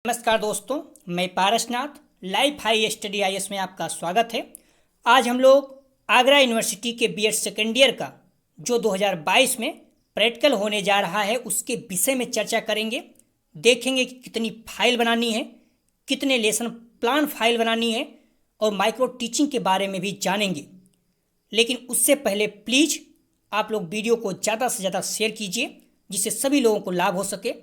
नमस्कार दोस्तों, मैं Parasnath life high study IAS में आपका स्वागत है। आज हम लोग आगरा यूनिवर्सिटी के बीएड सेकेंड ईयर का जो 2022 में प्रैक्टिकल होने जा रहा है उसके विषय में चर्चा करेंगे। देखेंगे कि कितनी फाइल बनानी है, कितने लेसन प्लान फाइल बनानी है और माइक्रो टीचिंग के बारे में भी जानेंगे। लेकिन उससे पहले प्लीज़ आप लोग वीडियो को ज़्यादा से ज़्यादा शेयर कीजिए जिससे सभी लोगों को लाभ हो सके।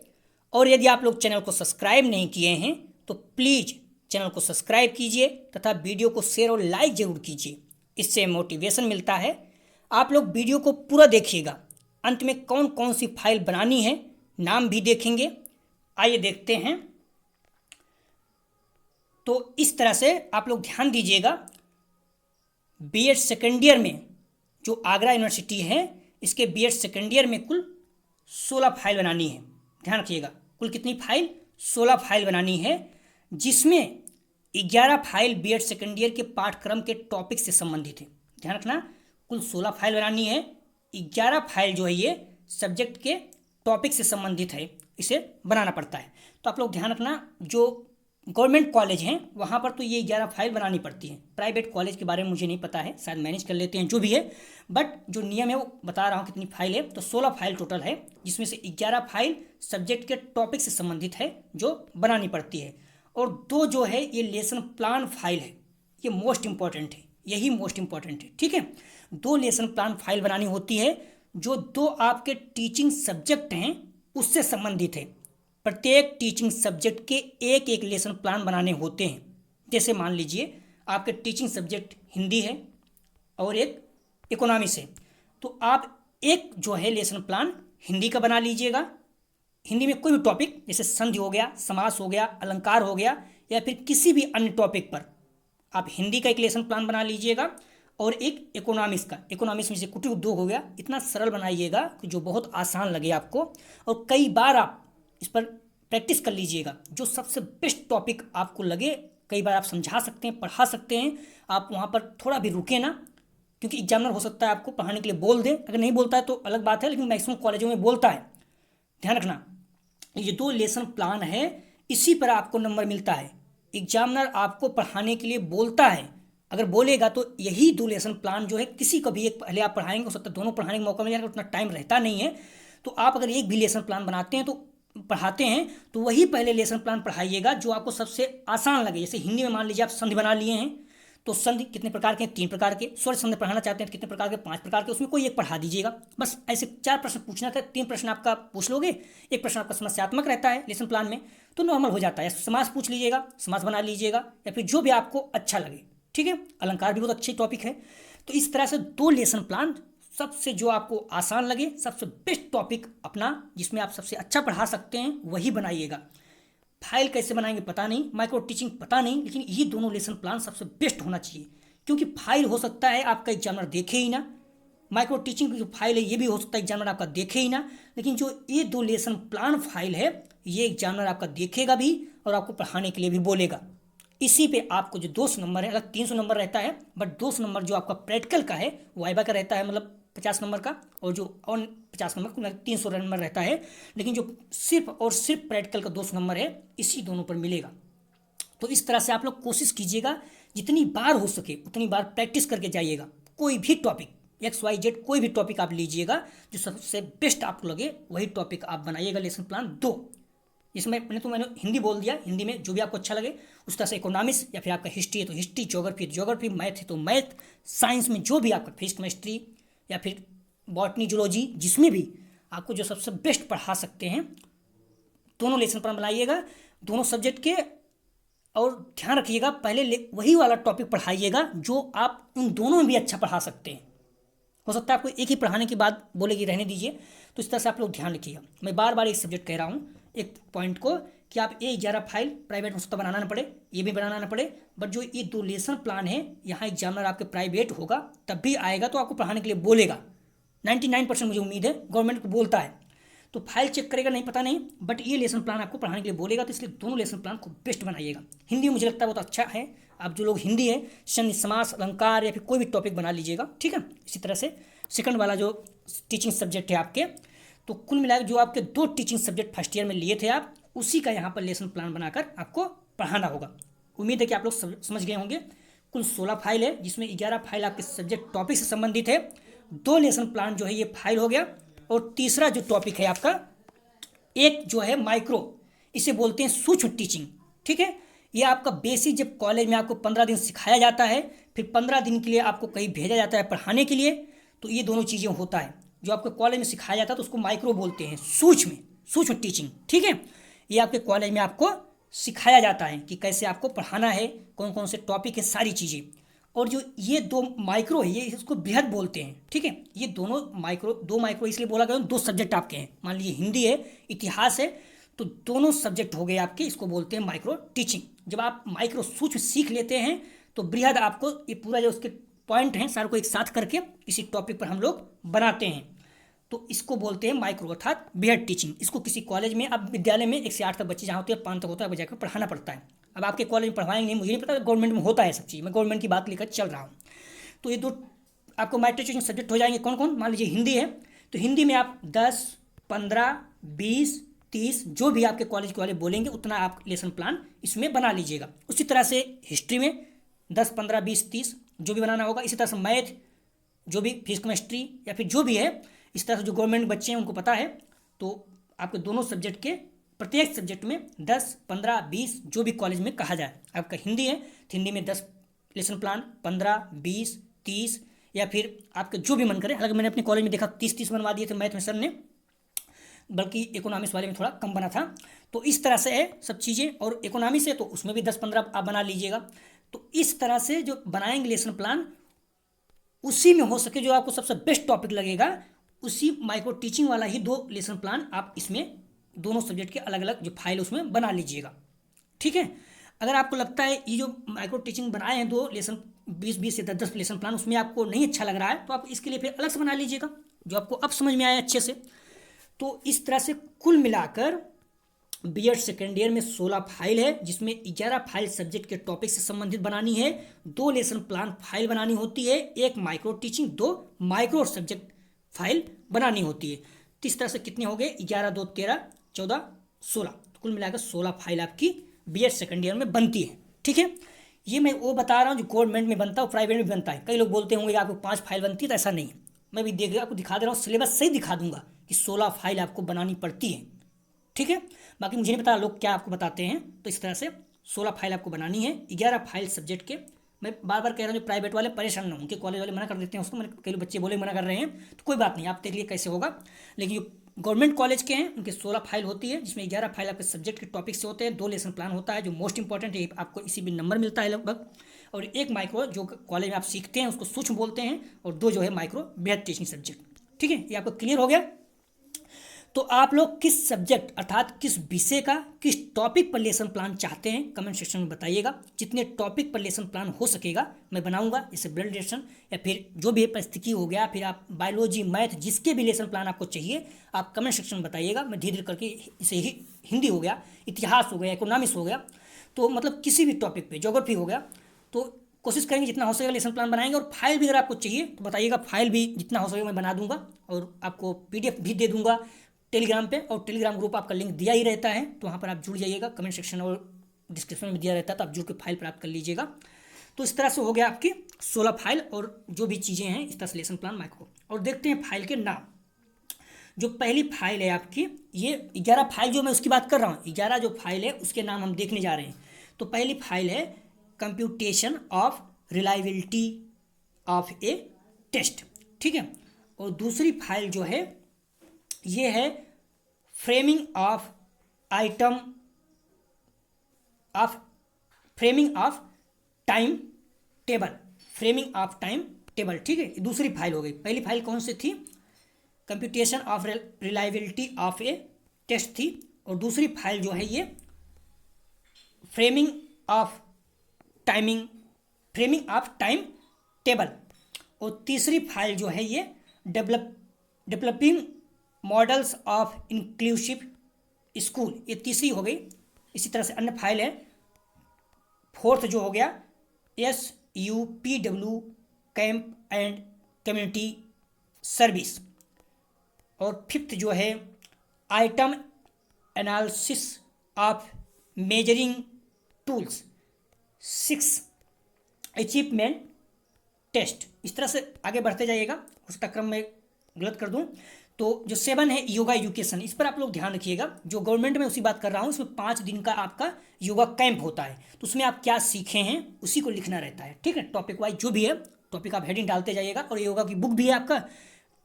और यदि आप लोग चैनल को सब्सक्राइब नहीं किए हैं तो प्लीज़ चैनल को सब्सक्राइब कीजिए तथा वीडियो को शेयर और लाइक ज़रूर कीजिए, इससे मोटिवेशन मिलता है। आप लोग वीडियो को पूरा देखिएगा, अंत में कौन कौन सी फाइल बनानी है नाम भी देखेंगे। आइए देखते हैं। तो इस तरह से आप लोग ध्यान दीजिएगा, बीएड सेकेंड ईयर में जो आगरा यूनिवर्सिटी है इसके बीएड सेकेंड ईयर में कुल 16 फाइल बनानी है। ध्यान रखिएगा, कुल कितनी फाइल? 16 फाइल बनानी है, जिसमें 11 फाइल बीएड सेकेंड ईयर के पाठ्यक्रम के टॉपिक से संबंधित है। ध्यान रखना, कुल 16 फाइल बनानी है, 11 फाइल जो है ये सब्जेक्ट के टॉपिक से संबंधित है, इसे बनाना पड़ता है। तो आप लोग ध्यान रखना, जो गवर्नमेंट कॉलेज हैं वहाँ पर तो ये 11 फाइल बनानी पड़ती है। प्राइवेट कॉलेज के बारे में मुझे नहीं पता है, शायद मैनेज कर लेते हैं, जो भी है, बट जो नियम है वो बता रहा हूँ कितनी फाइल है। तो 16 फाइल टोटल है, जिसमें से 11 फाइल सब्जेक्ट के टॉपिक से संबंधित है जो बनानी पड़ती है। और 2 जो है ये लेसन प्लान फाइल है, ये मोस्ट इंपॉर्टेंट है, यही मोस्ट इंपॉर्टेंट है। ठीक है, 2 लेसन प्लान फाइल बनानी होती है जो 2 आपके टीचिंग सब्जेक्ट हैं उससे संबंधित है। प्रत्येक टीचिंग सब्जेक्ट के एक एक लेसन प्लान बनाने होते हैं। जैसे मान लीजिए आपके टीचिंग सब्जेक्ट हिंदी है और एक इकोनॉमिक्स है, तो आप एक जो है लेसन प्लान हिंदी का बना लीजिएगा। हिंदी में कोई भी टॉपिक जैसे संधि हो गया, समास हो गया, अलंकार हो गया, या फिर किसी भी अन्य टॉपिक पर आप हिंदी का एक लेसन प्लान बना लीजिएगा। और एक इकोनॉमिक्स में से कुटीर उद्योग हो गया, इतना सरल बनाइएगा कि जो बहुत आसान लगे आपको। और कई बार आप इस पर प्रैक्टिस कर लीजिएगा, जो सबसे बेस्ट टॉपिक आपको लगे कई बार आप समझा सकते हैं, पढ़ा सकते हैं। आप वहाँ पर थोड़ा भी रुके ना, क्योंकि एग्जामिनर हो सकता है आपको पढ़ाने के लिए बोल दे, अगर नहीं बोलता है तो अलग बात है, लेकिन मैक्सिमम कॉलेजों में बोलता है। ध्यान रखना, ये 2 लेसन प्लान है, इसी पर आपको नंबर मिलता है। एग्जामिनर आपको पढ़ाने के लिए बोलता है, अगर बोलेगा तो यही 2 लेसन प्लान जो है किसी को भी एक पहले आप पढ़ाएंगे, हो सकता है दोनों पढ़ाने का मौका मिल जाएगा, उतना टाइम रहता नहीं है। तो आप अगर एक भी लेसन प्लान बनाते हैं तो पढ़ाते हैं तो वही पहले लेसन प्लान पढ़ाइएगा जो आपको सबसे आसान लगे। जैसे हिंदी में मान लीजिए आप संधि बना लिए हैं, तो संधि कितने प्रकार के हैं? 3 प्रकार के। स्वर संधि पढ़ाना चाहते हैं तो कितने प्रकार के? 5 प्रकार के। उसमें कोई एक पढ़ा दीजिएगा, बस ऐसे 4 प्रश्न पूछना था, 3 प्रश्न आपका पूछ लोगे, एक प्रश्न आपका समस्यात्मक रहता है लेसन प्लान में, तो नॉर्मल हो जाता है। समास पूछ लीजिएगा, समास बना लीजिएगा, या फिर जो भी आपको अच्छा लगे। ठीक है, अलंकार भी बहुत अच्छी टॉपिक है। तो इस तरह से 2 लेसन प्लान, सबसे जो आपको आसान लगे, सबसे बेस्ट टॉपिक अपना जिसमें आप सबसे अच्छा पढ़ा सकते हैं वही बनाइएगा। फाइल कैसे बनाएंगे पता नहीं, माइक्रो टीचिंग पता नहीं, लेकिन ये दोनों लेसन प्लान सबसे बेस्ट होना चाहिए। क्योंकि फाइल हो सकता है आपका एग्जामिनर देखे ही ना, माइक्रो टीचिंग की जो फाइल है ये भी हो सकता है एग्जामिनर आपका देखे ही ना, लेकिन जो ये 2 लेसन प्लान फाइल है ये एग्जामिनर आपका देखेगा भी और आपको पढ़ाने के लिए भी बोलेगा। इसी पे आपको जो 200 नंबर है, अलग 300 नंबर रहता है, बट 200 नंबर जो आपका प्रैक्टिकल का है वाइवा का रहता है, मतलब 50 नंबर का, और जो और 50 नंबर का 300 नंबर रहता है। लेकिन जो सिर्फ और सिर्फ प्रैक्टिकल का 200 नंबर है इसी दोनों पर मिलेगा। तो इस तरह से आप लोग कोशिश कीजिएगा, जितनी बार हो सके उतनी बार प्रैक्टिस करके जाइएगा। कोई भी टॉपिक XYZ कोई भी टॉपिक आप लीजिएगा, जो सबसे बेस्ट आपको लगे वही टॉपिक आप बनाइएगा लेसन प्लान 2। इसमें मैंने हिंदी बोल दिया, हिंदी में जो भी आपको अच्छा लगे उस तरह से। इकोनॉमिक्स या फिर आपका हिस्ट्री है तो हिस्ट्री, ज्योग्राफी ज्योग्राफी, मैथ है तो मैथ, साइंस में जो भी आपका फिजिक्स केमिस्ट्री या फिर बॉटनी जूलॉजी, जिसमें भी आपको जो सबसे बेस्ट पढ़ा सकते हैं, दोनों लेसन प्लान बनाइएगा दोनों सब्जेक्ट के। और ध्यान रखिएगा पहले वही वाला टॉपिक पढ़ाइएगा जो आप उन दोनों में भी अच्छा पढ़ा सकते हैं। हो सकता है आपको एक ही पढ़ाने के बाद बोले कि रहने दीजिए, तो इस तरह से आप लोग ध्यान रखिएगा। मैं बार बार एक सब्जेक्ट कह रहा हूँ, एक पॉइंट को, कि आप ये 11 फाइल प्राइवेट हो सकता बनाना ना पड़े, ये भी बनाना ना पड़े, बट जो ये 2 लेसन प्लान है यहाँ एग्जामिनर आपके प्राइवेट होगा तब भी आएगा तो आपको पढ़ाने के लिए बोलेगा। 99% मुझे उम्मीद है गवर्नमेंट को बोलता है, तो फाइल चेक करेगा नहीं पता नहीं, बट ये लेसन प्लान आपको पढ़ाने के लिए बोलेगा। तो इसलिए दोनों लेसन प्लान को बेस्ट बनाइएगा। हिंदी में मुझे लगता है बहुत अच्छा है, आप जो लोग हिंदी है संधि, समास, अलंकार या फिर कोई भी टॉपिक बना लीजिएगा। ठीक है, इसी तरह से सेकंड वाला जो टीचिंग सब्जेक्ट है आपके, तो कुल मिलाकर जो आपके 2 टीचिंग सब्जेक्ट फर्स्ट ईयर में लिए थे आप, उसी का यहाँ पर लेसन प्लान बनाकर आपको पढ़ाना होगा। उम्मीद है कि आप लोग समझ गए होंगे। कुल 16 फाइल है, जिसमें 11 फाइल आपके सब्जेक्ट टॉपिक से संबंधित है, 2 लेसन प्लान जो है ये फाइल हो गया, और तीसरा जो टॉपिक है आपका एक जो है माइक्रो, इसे बोलते हैं सूक्ष्म टीचिंग। ठीक है, ये आपका बेसिक जब कॉलेज में आपको 15 दिन सिखाया जाता है, फिर 15 दिन के लिए आपको कहीं भेजा जाता है पढ़ाने के लिए, तो ये दोनों चीज़ें होता है। जो आपके कॉलेज में सिखाया जाता है तो उसको माइक्रो बोलते हैं, सूक्ष्म टीचिंग। ठीक है, ये आपके कॉलेज में आपको सिखाया जाता है कि कैसे आपको पढ़ाना है, कौन कौन से टॉपिक है, सारी चीज़ें। और जो ये 2 माइक्रो है, ये इसको बृहद बोलते हैं। ठीक है, ये दोनों माइक्रो, 2 माइक्रो इसलिए बोला गया, 2 सब्जेक्ट आपके हैं, मान लीजिए हिंदी है, इतिहास है, तो दोनों सब्जेक्ट हो गए आपके, इसको बोलते हैं माइक्रो टीचिंग। जब आप माइक्रो सूक्ष्म सीख लेते हैं तो बृहद आपको ये पूरा जो उसके पॉइंट हैं सारे को एक साथ करके किसी टॉपिक पर हम लोग बनाते हैं, तो इसको बोलते हैं माइक्रो अर्थात बृहद टीचिंग। इसको किसी कॉलेज में, अब विद्यालय में 1 से 8 तक बच्चे जहाँ होते हैं, 5 तक होता है, वो जाकर पढ़ाना पड़ता है। अब आपके कॉलेज में पढ़वाएंगे नहीं, मुझे नहीं पता, गवर्नमेंट में होता है सब चीज़, मैं गवर्नमेंट की बात लेकर चल रहा हूँ। तो ये 2 आपको माइक्रो टीचिंग सब्जेक्ट हो जाएंगे। कौन कौन? मान लीजिए हिंदी है, तो हिंदी में आप 10, 15, 20, 30 जो भी आपके कॉलेज के वाले बोलेंगे उतना आप लेसन प्लान इसमें बना लीजिएगा। उसी तरह से हिस्ट्री में 10, 15, 20, 30 जो भी बनाना होगा। इसी तरह से मैथ, जो भी फिजिक्स, केमिस्ट्री या फिर जो भी है, इस तरह से जो गवर्नमेंट बच्चे हैं उनको पता है, तो आपके दोनों सब्जेक्ट के प्रत्येक सब्जेक्ट में 10, 15, 20 जो भी कॉलेज में कहा जाए। आपका हिंदी है तो हिंदी में 10 लेसन प्लान, 15, 20, 30 या फिर आपके जो भी मन करे। हालांकि मैंने अपने कॉलेज में देखा 30 बनवा दिए थे मैथ में सर ने, बल्कि इकोनॉमिक्स वाले में थोड़ा कम बना था। तो इस तरह से है सब चीज़ें, और इकोनॉमिक्स है तो उसमें भी 10-15 आप बना लीजिएगा। तो इस तरह से जो बनाएंगे लेसन प्लान, उसी में हो सके जो आपको सबसे बेस्ट टॉपिक लगेगा, उसी माइक्रो टीचिंग वाला ही 2 लेसन प्लान आप इसमें दोनों सब्जेक्ट के अलग अलग जो फाइल उसमें बना लीजिएगा। ठीक है, अगर आपको लगता है ये जो माइक्रो टीचिंग बनाए हैं 2 लेसन, 20-20 से 10-10 लेसन प्लान, उसमें आपको नहीं अच्छा लग रहा है, तो आप इसके लिए फिर अलग से बना लीजिएगा जो आपको अब समझ में आया अच्छे से। तो इस तरह से कुल मिलाकर बीएड सेकेंड ईयर में 16 फाइल है, जिसमें 11 फाइल सब्जेक्ट के टॉपिक से संबंधित बनानी है, 2 लेसन प्लान फाइल बनानी होती है, 1 micro teaching, 2 micro subject file बनानी होती है। तो इस तरह से कितने हो गए? 11, 2, 13, 14, 16, तो कुल मिलाकर 16 फाइल आपकी बीएड सेकेंड ईयर में बनती है। ठीक है, ये मैं वो बता रहा हूँ जो गवर्नमेंट में बनता है और प्राइवेट में बनता है। कई लोग बोलते होंगे आपको 5 फाइल बनती है, तो ऐसा नहीं है। मैं भी देख आपको दिखा दे रहा हूँ, सिलेबस सही दिखा दूंगा कि 16 फाइल आपको बनानी पड़ती है। ठीक है, बाकी मुझे नहीं पता लोग क्या आपको बताते हैं। तो इस तरह से 16 फाइल आपको बनानी है, 11 फाइल सब्जेक्ट के। मैं बार बार कह रहा हूँ जो प्राइवेट वाले परेशान ना, उनके कॉलेज वाले मना कर देते हैं उसको, मैंने कई लोग बच्चे बोले मना कर रहे हैं, तो कोई बात नहीं, आप देख लिए कैसे होगा। लेकिन जो गवर्नमेंट कॉलेज के हैं उनके 16 फाइल होती है, जिसमें 11 फाइल आपके सब्जेक्ट के टॉपिक से होते हैं, 2 लेसन प्लान होता है जो मोस्ट इंपॉर्टेंट है, आपको इसी भी नंबर मिलता है लगभग, और 1 माइक्रो जो कॉलेज में आप सीखते हैं उसको सूक्ष्म बोलते हैं, और 2 जो है माइक्रो बृहद टीचिंग सब्जेक्ट। ठीक है, ये आपको क्लियर हो गया। तो आप लोग किस सब्जेक्ट अर्थात किस विषय का, किस टॉपिक पर लेसन प्लान चाहते हैं, कमेंट सेक्शन में बताइएगा। जितने टॉपिक पर लेसन प्लान हो सकेगा मैं बनाऊंगा, जैसे ब्लड रिलेशन या फिर जो भी परिस्थिति हो गया, फिर आप बायोलॉजी, मैथ, जिसके भी लेसन प्लान आपको चाहिए आप कमेंट सेक्शन में बताइएगा। मैं धीरे धीरे करके इसे ही हिंदी हो गया, इतिहास हो गया, इकोनॉमिक्स हो गया, तो मतलब किसी भी टॉपिक पर, ज्योग्राफी हो गया, तो कोशिश करेंगे जितना हो सकेगा लेसन प्लान बनाएंगे। और फाइल भी अगर आपको चाहिए तो बताइएगा, फाइल भी जितना हो सकेगा मैं बना दूंगा, और आपको PDF भी दे दूंगा टेलीग्राम पे, और टेलीग्राम ग्रुप आपका लिंक दिया ही रहता है, तो वहाँ पर आप जुड़ जाइएगा, कमेंट सेक्शन और डिस्क्रिप्शन में दिया रहता है, तो आप जुड़ के फाइल प्राप्त कर लीजिएगा। तो इस तरह से हो गया आपकी 16 फाइल, और जो भी चीज़ें हैं इस तरह से लेसन प्लान माइक्रो। और देखते हैं फाइल के नाम। जो पहली फाइल है आपकी, ये 11 फाइल जो मैं उसकी बात कर रहा हूँ, 11 जो फाइल है उसके नाम हम देखने जा रहे हैं। तो पहली फाइल है computation of reliability of a test. ठीक है, और दूसरी फाइल जो है ये है framing of item of framing of time table, framing of time table. ठीक है, दूसरी फाइल हो गई। पहली फाइल कौन सी थी? Computation of reliability of a test थी, और दूसरी फाइल जो है ये फ्रेमिंग ऑफ टाइम टेबल, और तीसरी फाइल जो है ये developing models of inclusive school, ये तीसरी हो गई। इसी तरह से अन्य फाइल है, फोर्थ जो हो गया SUPW camp and community service, और फिफ्थ जो है item analysis of measuring tools, 6 achievement test, इस तरह से आगे बढ़ते जाइएगा। हो सकता क्रम में गलत कर दूं। तो जो 7 है योगा एजुकेशन, इस पर आप लोग ध्यान रखिएगा। जो गवर्नमेंट में उसी बात कर रहा हूँ, इसमें 5 दिन का आपका योगा कैंप होता है, तो उसमें आप क्या सीखे हैं उसी को लिखना रहता है, ठीक है। टॉपिक वाइज जो भी है टॉपिक आप हेडिंग डालते जाइएगा। और योगा की बुक भी है आपका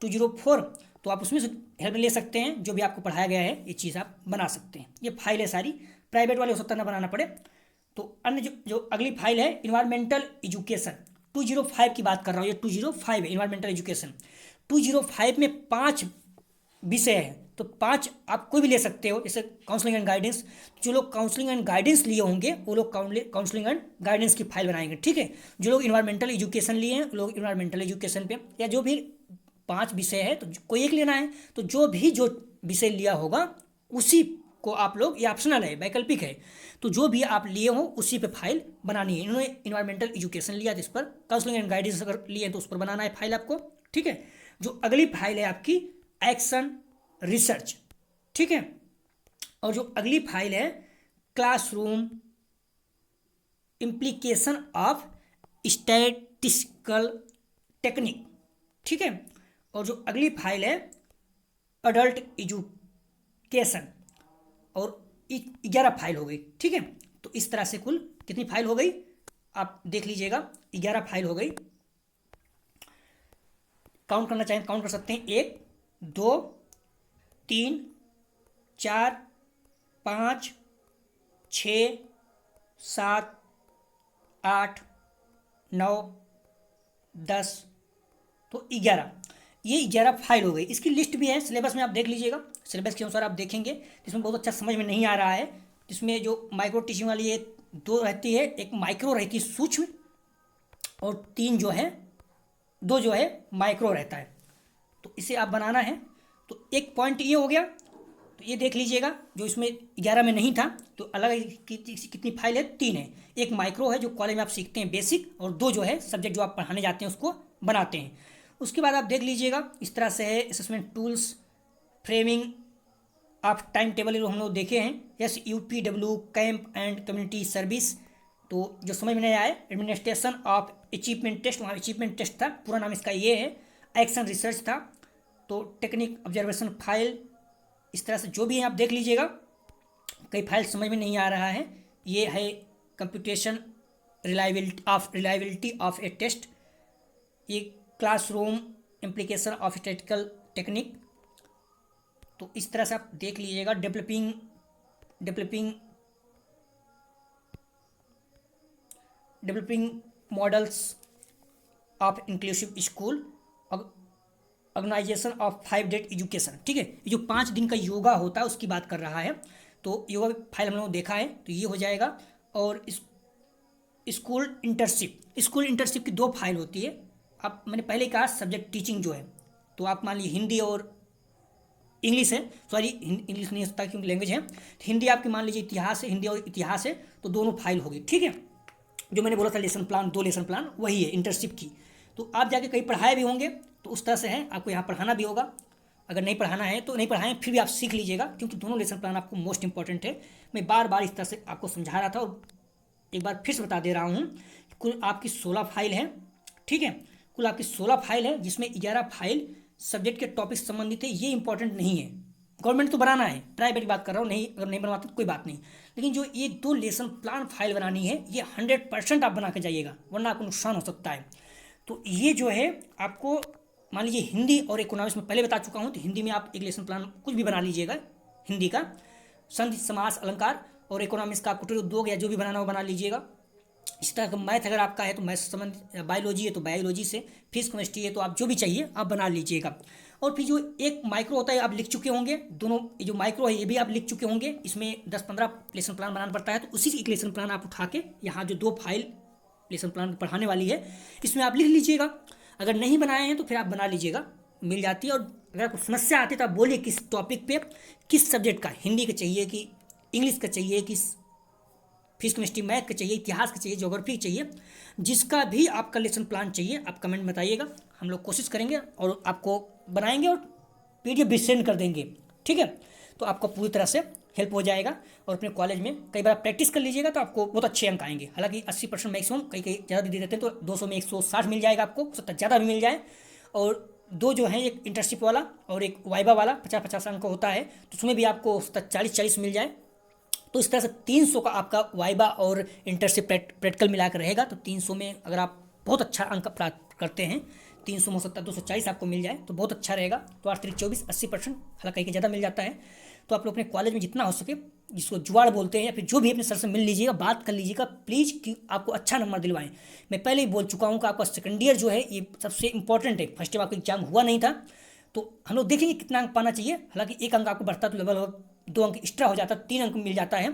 204, तो आप उसमें से हेल्प ले सकते हैं। जो भी आपको पढ़ाया गया है ये चीज़ आप बना सकते हैं। ये फाइल है सारी, प्राइवेट वाले हो सकता ना बनाना पड़े। तो अन्य जो अगली फाइल है इन्वायरमेंटल एजुकेशन, 205 की बात कर रहा हूँ। ये 205 है इन्वायरमेंटल एजुकेशन। 205 में 5 विषय है, तो 5 आप कोई भी ले सकते हो, जैसे काउंसलिंग एंड गाइडेंस। जो लोग काउंसलिंग एंड गाइडेंस लिए होंगे वो लोग काउंसलिंग एंड गाइडेंस की फाइल बनाएंगे, ठीक है। जो लोग इन्वायरमेंटल एजुकेशन लिए हैं लोग इन्वायरमेंटल एजुकेशन पे, या जो भी 5 विषय है तो कोई एक लेना है। तो जो विषय लिया होगा उसी को आप लोग, ये ऑप्शनल है, वैकल्पिक है, तो जो भी आप लिए हो उसी पे फाइल बनानी है। इन्होंने इन्वायरमेंटल एजुकेशन लिया तो इस पर, काउंसलिंग एंड गाइडेंस अगर लिए तो उस पर बनाना है फाइल आपको, ठीक है। जो अगली फाइल है आपकी एक्शन रिसर्च, ठीक है। और जो अगली फाइल है classroom implication of statistical technique, ठीक है। और जो अगली फाइल है अडल्ट एजुकेशन, और 11 फाइल हो गई, ठीक है। तो इस तरह से कुल कितनी फाइल हो गई आप देख लीजिएगा, 11 फाइल हो गई। काउंट करना चाहें काउंट कर सकते हैं, 1 2 3 4 5 6 7 8 9 10, तो 11, ये 11 फाइल हो गई। इसकी लिस्ट भी है सिलेबस में, आप देख लीजिएगा। सिलेबस के अनुसार आप देखेंगे, इसमें बहुत अच्छा समझ में नहीं आ रहा है। जिसमें जो माइक्रो टीचिंग वाली ये 2 रहती है, एक माइक्रो रहती है सूक्ष्म, और 3 जो है 2 जो है माइक्रो रहता है। तो इसे आप बनाना है। तो एक पॉइंट ये हो गया, तो ये देख लीजिएगा। जो इसमें 11 में नहीं था, तो अलग कितनी फाइल है, 3 है। एक माइक्रो है जो कॉलेज में आप सीखते हैं बेसिक, और 2 जो है सब्जेक्ट जो आप पढ़ाने जाते हैं उसको बनाते हैं। उसके बाद आप देख लीजिएगा इस तरह से है assessment tools, framing of time table हम लोग देखे हैं, SUPW camp and community service. तो जो समझ में नहीं आया, एडमिनिस्ट्रेशन ऑफ अचीवमेंट टेस्ट, वहाँ अचीवमेंट टेस्ट था, पूरा नाम इसका ये है। एक्शन रिसर्च था, तो टेक्निक ऑब्जर्वेशन फाइल, इस तरह से जो भी है आप देख लीजिएगा। कई फाइल समझ में नहीं आ रहा है। ये है computation reliability of a test, ये classroom implication of statistical technique. तो इस तरह से आप देख लीजिएगा। Developing models of inclusive school, organisation of 5 day education, ठीक है। ये जो 5 दिन का योगा होता है उसकी बात कर रहा है। तो योगा फाइल हम लोगों देखा है, तो ये हो जाएगा। और स्कूल इंटर्नशिप की 2 फाइल होती है। आप, मैंने पहले कहा सब्जेक्ट टीचिंग जो है, तो आप मान लीजिए हिंदी और इंग्लिश है, सॉरी इंग्लिश नहीं होता क्योंकि लैंग्वेज है। तो हिंदी आपकी मान लीजिए इतिहास है, हिंदी और इतिहास है, तो दोनों फाइल होगी, ठीक है। जो मैंने बोला था लेसन प्लान, 2 लेसन प्लान वही है इंटर्नशिप की। तो आप जाके कहीं पढ़ाए भी होंगे, तो उस तरह से है, आपको यहाँ पढ़ाना भी होगा। अगर नहीं पढ़ाना है तो नहीं पढ़ाएं, फिर भी आप सीख लीजिएगा, क्योंकि दोनों लेसन प्लान आपको मोस्ट इंपॉर्टेंट है। मैं बार बार इस तरह से आपको समझा रहा था, और एक बार फिर से बता दे रहा हूँ। कुल आपकी 16 फाइल है, ठीक है। कुल आपकी 16 फाइल है, जिसमें 11 फाइल सब्जेक्ट के टॉपिक से संबंधित है। ये इंपॉर्टेंट नहीं है, गवर्नमेंट तो बनाना है, प्राइवेट की बात कर रहा हूँ, नहीं अगर नहीं बनवाते तो कोई बात नहीं। लेकिन जो ये 2 लेसन प्लान फाइल बनानी है, ये 100% आप बना के जाइएगा, वरना आपको नुकसान हो सकता है। तो ये जो है आपको, मान लीजिए हिंदी और इकोनॉमिक्स में पहले बता चुका हूँ, तो हिंदी में आप एक लेसन प्लान कुछ भी बना लीजिएगा, हिंदी का संधि समास अलंकार, और इकोनॉमिक्स का कुटीर उद्योग या जो भी बनाना हो बना लीजिएगा। इस तरह का मैथ अगर आपका है तो मैथ संबंधित, बायोलॉजी है तो बायोलॉजी से, फिजिक्स केमिस्ट्री है तो आप जो भी चाहिए आप बना लीजिएगा। और फिर जो एक माइक्रो होता है आप लिख चुके होंगे, दोनों जो माइक्रो है ये भी आप लिख चुके होंगे। इसमें 10-15 लेसन प्लान बनाना पड़ता है, तो उसी एक लेसन प्लान आप उठा के यहाँ जो 2 फाइल लेसन प्लान पढ़ाने वाली है इसमें आप लिख लीजिएगा। अगर नहीं बनाए हैं तो फिर आप बना लीजिएगा, मिल जाती है। और अगर आपको समस्या आती है तो आप बोलिए किस टॉपिक पे, किस सब्जेक्ट का, हिंदी का चाहिए कि इंग्लिश का चाहिए कि फिजिक्स केमिस्ट्री मैथ का चाहिए, इतिहास का चाहिए, ज्योग्राफी चाहिए, जिसका भी आपका लेसन प्लान चाहिए आप कमेंट बताइएगा। हम लोग कोशिश करेंगे और आपको बनाएंगे और PDF भी सेंड कर देंगे, ठीक है। तो आपको पूरी तरह से हेल्प हो जाएगा। और अपने कॉलेज में कई बार प्रैक्टिस कर लीजिएगा तो आपको बहुत अच्छे अंक आएंगे। हालांकि 80% मैक्सिमम, कई कई ज़्यादा भी दे देते हैं, तो 200 में 160 मिल जाएगा आपको, हो सकता है ज़्यादा भी मिल जाए। और दो जो है, एक इंटर्नशिप वाला और एक वाइबा वाला 50-50 अंक होता है, तो उसमें भी आपको 40-40 मिल जाए। तो इस तरह से 300 का आपका वाइबा और इंटर्नशिप प्रैक्टिकल मिलाकर रहेगा। तो 300 में अगर आप बहुत अच्छा अंक प्राप्त करते हैं, 300 में हो सकता है 240 आपको मिल जाए, तो बहुत अच्छा रहेगा। तो 8×3 = 24, 80%, हालांकि कहीं ज़्यादा मिल जाता है। तो आप लोग अपने कॉलेज में जितना हो सके, जिसको जुगाड़ बोलते हैं, या फिर जो भी अपने सर से मिल लीजिएगा, बात कर लीजिएगा प्लीज़, कि आपको अच्छा नंबर दिलवाएं। मैं पहले ही बोल चुका हूँ कि आपका सेकंड ईयर जो है ये सबसे इंपॉर्टेंट है। फर्स्ट ईयर आपका एग्जाम हुआ नहीं था, तो हम लोग देखेंगे कितना अंक पाना चाहिए। हालांकि एक अंक आपको बढ़ता है तो लगभग 2 अंक एक्स्ट्रा हो जाता है, 3 अंक मिल जाता है।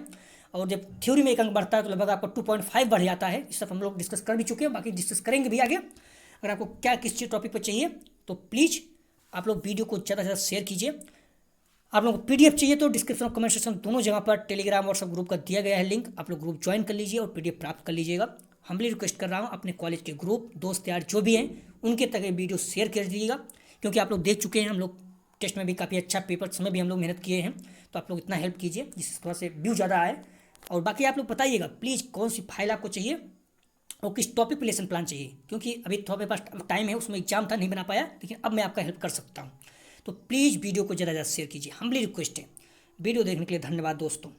और जब थ्योरी में 1 अंक बढ़ता है तो लगभग आपका 2.5 बढ़ जाता है। इस सब हम लोग डिस्कस कर भी चुके हैं, बाकी डिस्कस करेंगे भी आगे। अगर आपको क्या किस चीज़ टॉपिक पर चाहिए तो प्लीज़ आप लोग वीडियो को ज़्यादा से ज़्यादा शेयर कीजिए। आप लोगों को पीडीएफ चाहिए तो डिस्क्रिप्शन और कमेंट सेक्शन दोनों जगह पर टेलीग्राम व्हाट्सएप ग्रुप का दिया गया है लिंक, आप लोग ग्रुप ज्वाइन कर लीजिए और पीडीएफ प्राप्त कर लीजिएगा। हम्बली रिक्वेस्ट कर रहा हूँ, अपने कॉलेज के ग्रुप दोस्त यार जो भी हैं उनके तक ये वीडियो शेयर कर दीजिएगा, क्योंकि आप लोग देख चुके हैं, हम लोग टेस्ट में भी काफ़ी अच्छा, पेपर्स में भी हम लोग मेहनत किए हैं। तो आप लोग इतना हेल्प कीजिए जिससे थोड़ा से व्यू ज़्यादा आए। और बाकी आप लोग बताइएगा प्लीज़ कौन सी फाइल आपको चाहिए और किस टॉपिक पे लेसन प्लान चाहिए, क्योंकि अभी थोड़ा मेरे पास टाइम है, उसमें एग्जाम था नहीं बना पाया, लेकिन अब मैं आपका हेल्प कर सकता हूँ। तो प्लीज़ वीडियो को ज़्यादा से ज़्यादा शेयर कीजिए, हम्बली रिक्वेस्ट है। वीडियो देखने के लिए धन्यवाद दोस्तों।